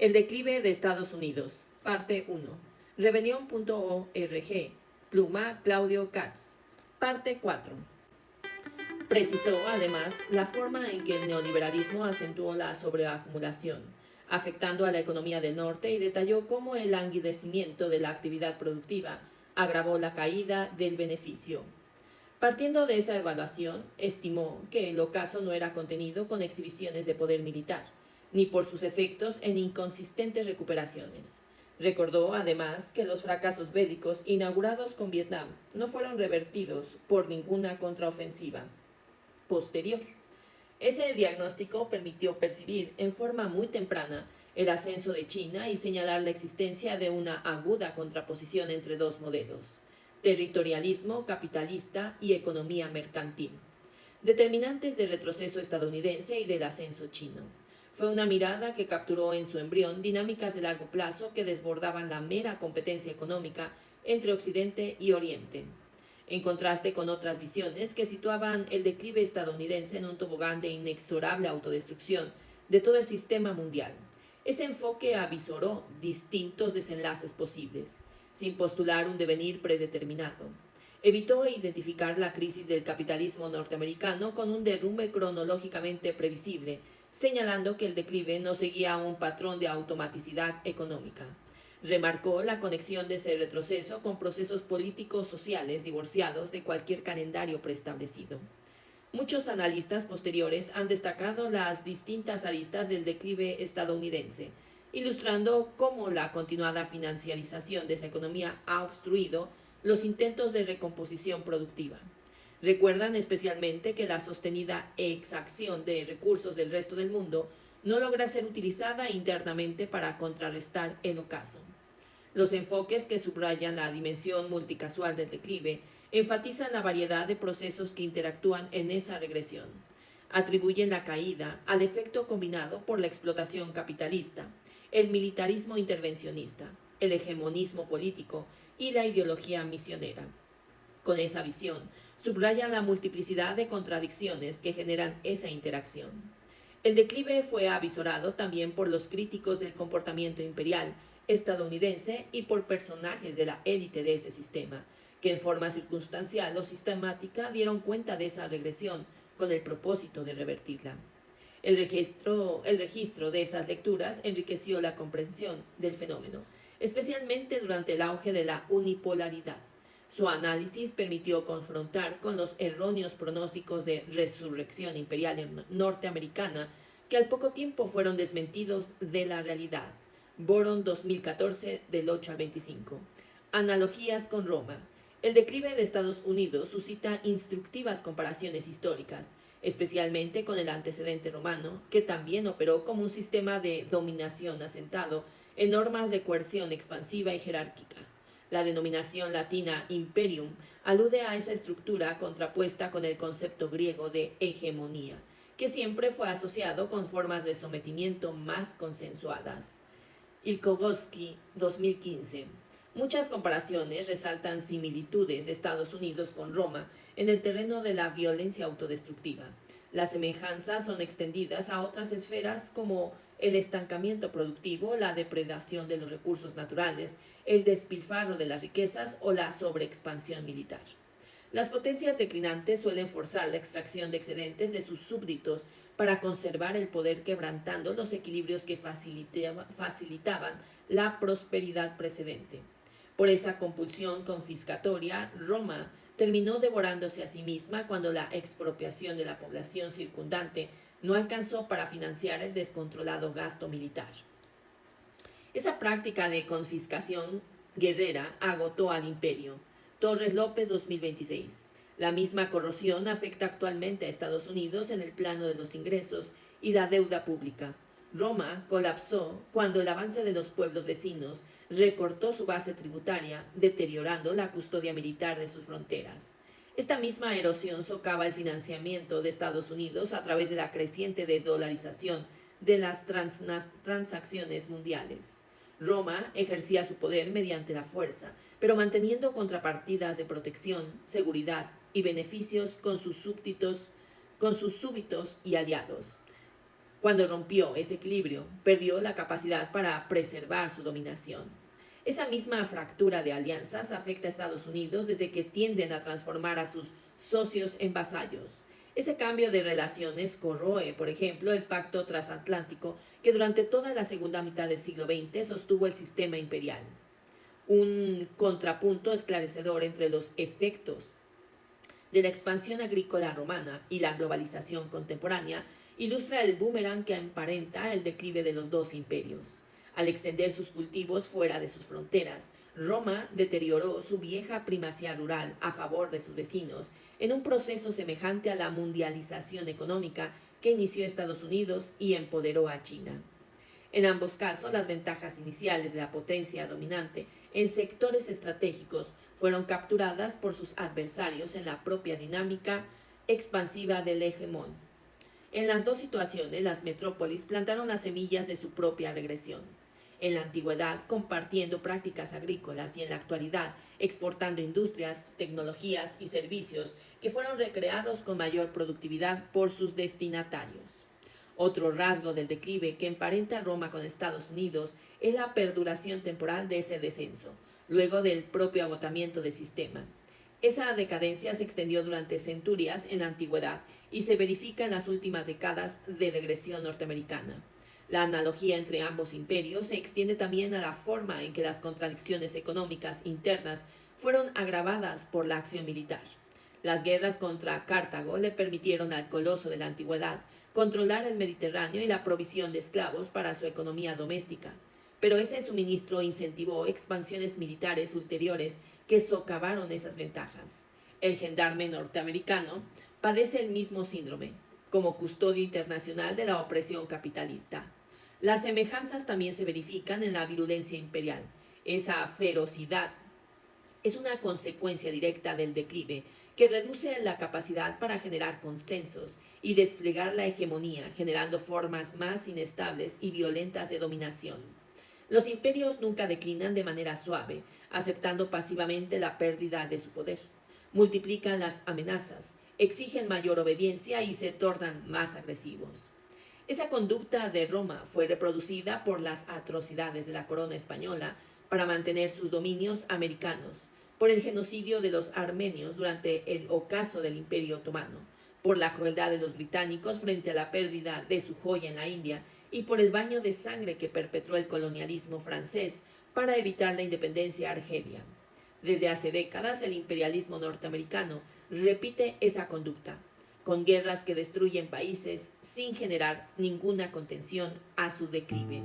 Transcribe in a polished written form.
El declive de Estados Unidos, parte 1. Rebelión.org, pluma Claudio Katz, parte 4. Precisó, además, la forma en que el neoliberalismo acentuó la sobreacumulación, afectando a la economía del norte, y detalló cómo el languidecimiento de la actividad productiva agravó la caída del beneficio. Partiendo de esa evaluación, estimó que el ocaso no era contenido con exhibiciones de poder militar, ni por sus efectos en inconsistentes recuperaciones. Recordó, además, que los fracasos bélicos inaugurados con Vietnam no fueron revertidos por ninguna contraofensiva posterior. Ese diagnóstico permitió percibir en forma muy temprana el ascenso de China y señalar la existencia de una aguda contraposición entre dos modelos: territorialismo capitalista y economía mercantil, determinantes del retroceso estadounidense y del ascenso chino. Fue una mirada que capturó en su embrión dinámicas de largo plazo que desbordaban la mera competencia económica entre Occidente y Oriente, en contraste con otras visiones que situaban el declive estadounidense en un tobogán de inexorable autodestrucción de todo el sistema mundial. Ese enfoque avisoró distintos desenlaces posibles, sin postular un devenir predeterminado. Evitó identificar la crisis del capitalismo norteamericano con un derrumbe cronológicamente previsible, señalando que el declive no seguía un patrón de automaticidad económica. Remarcó la conexión de ese retroceso con procesos políticos sociales divorciados de cualquier calendario preestablecido. Muchos analistas posteriores han destacado las distintas aristas del declive estadounidense, ilustrando cómo la continuada financiarización de esa economía ha obstruido los intentos de recomposición productiva. Recuerdan especialmente que la sostenida exacción de recursos del resto del mundo no logra ser utilizada internamente para contrarrestar el ocaso. Los enfoques que subrayan la dimensión multicasual del declive enfatizan la variedad de procesos que interactúan en esa regresión. Atribuyen la caída al efecto combinado por la explotación capitalista, el militarismo intervencionista, el hegemonismo político y la ideología misionera. Con esa visión, subrayan la multiplicidad de contradicciones que generan esa interacción. El declive fue avisorado también por los críticos del comportamiento imperial estadounidense y por personajes de la élite de ese sistema, que en forma circunstancial o sistemática dieron cuenta de esa regresión con el propósito de revertirla. El registro de esas lecturas enriqueció la comprensión del fenómeno, especialmente durante el auge de la unipolaridad. Su análisis permitió confrontar con los erróneos pronósticos de resurrección imperial norteamericana que al poco tiempo fueron desmentidos de la realidad. Boron 2014, del 8 al 25. Analogías con Roma. El declive de Estados Unidos suscita instructivas comparaciones históricas, especialmente con el antecedente romano, que también operó como un sistema de dominación asentado en normas de coerción expansiva y jerárquica. La denominación latina imperium alude a esa estructura contrapuesta con el concepto griego de hegemonía, que siempre fue asociado con formas de sometimiento más consensuadas. Ilkogoski, 2015. Muchas comparaciones resaltan similitudes de Estados Unidos con Roma en el terreno de la violencia autodestructiva. Las semejanzas son extendidas a otras esferas como el estancamiento productivo, la depredación de los recursos naturales, el despilfarro de las riquezas o la sobreexpansión militar. Las potencias declinantes suelen forzar la extracción de excedentes de sus súbditos para conservar el poder, quebrantando los equilibrios que facilitaban la prosperidad precedente. Por esa compulsión confiscatoria, Roma terminó devorándose a sí misma cuando la expropiación de la población circundante no alcanzó para financiar el descontrolado gasto militar. Esa práctica de confiscación guerrera agotó al imperio. Torres López, 2026. La misma corrosión afecta actualmente a Estados Unidos en el plano de los ingresos y la deuda pública. Roma colapsó cuando el avance de los pueblos vecinos recortó su base tributaria, deteriorando la custodia militar de sus fronteras. Esta misma erosión socava el financiamiento de Estados Unidos a través de la creciente desdolarización de las transacciones mundiales. Roma ejercía su poder mediante la fuerza, pero manteniendo contrapartidas de protección, seguridad y beneficios con sus súbditos y aliados. Cuando rompió ese equilibrio, perdió la capacidad para preservar su dominación. Esa misma fractura de alianzas afecta a Estados Unidos desde que tienden a transformar a sus socios en vasallos. Ese cambio de relaciones corroe, por ejemplo, el pacto transatlántico que durante toda la segunda mitad del siglo XX sostuvo el sistema imperial. Un contrapunto esclarecedor entre los efectos de la expansión agrícola romana y la globalización contemporánea ilustra el boomerang que emparenta el declive de los dos imperios. Al extender sus cultivos fuera de sus fronteras, Roma deterioró su vieja primacía rural a favor de sus vecinos en un proceso semejante a la mundialización económica que inició Estados Unidos y empoderó a China. En ambos casos, las ventajas iniciales de la potencia dominante en sectores estratégicos fueron capturadas por sus adversarios en la propia dinámica expansiva del hegemón. En las dos situaciones, las metrópolis plantaron las semillas de su propia regresión. En la antigüedad, compartiendo prácticas agrícolas y en la actualidad, exportando industrias, tecnologías y servicios que fueron recreados con mayor productividad por sus destinatarios. Otro rasgo del declive que emparenta Roma con Estados Unidos es la perduración temporal de ese descenso, luego del propio agotamiento del sistema. Esa decadencia se extendió durante centurias en la antigüedad y se verifica en las últimas décadas de regresión norteamericana. La analogía entre ambos imperios se extiende también a la forma en que las contradicciones económicas internas fueron agravadas por la acción militar. Las guerras contra Cartago le permitieron al coloso de la antigüedad controlar el Mediterráneo y la provisión de esclavos para su economía doméstica. Pero ese suministro incentivó expansiones militares ulteriores que socavaron esas ventajas. El gendarme norteamericano padece el mismo síndrome, como custodio internacional de la opresión capitalista. Las semejanzas también se verifican en la virulencia imperial. Esa ferocidad es una consecuencia directa del declive que reduce la capacidad para generar consensos y desplegar la hegemonía, generando formas más inestables y violentas de dominación. Los imperios nunca declinan de manera suave, aceptando pasivamente la pérdida de su poder. Multiplican las amenazas, exigen mayor obediencia y se tornan más agresivos. Esa conducta de Roma fue reproducida por las atrocidades de la corona española para mantener sus dominios americanos, por el genocidio de los armenios durante el ocaso del Imperio Otomano, por la crueldad de los británicos frente a la pérdida de su joya en la India y por el baño de sangre que perpetró el colonialismo francés para evitar la independencia argelia. Desde hace décadas el imperialismo norteamericano repite esa conducta, con guerras que destruyen países sin generar ninguna contención a su declive.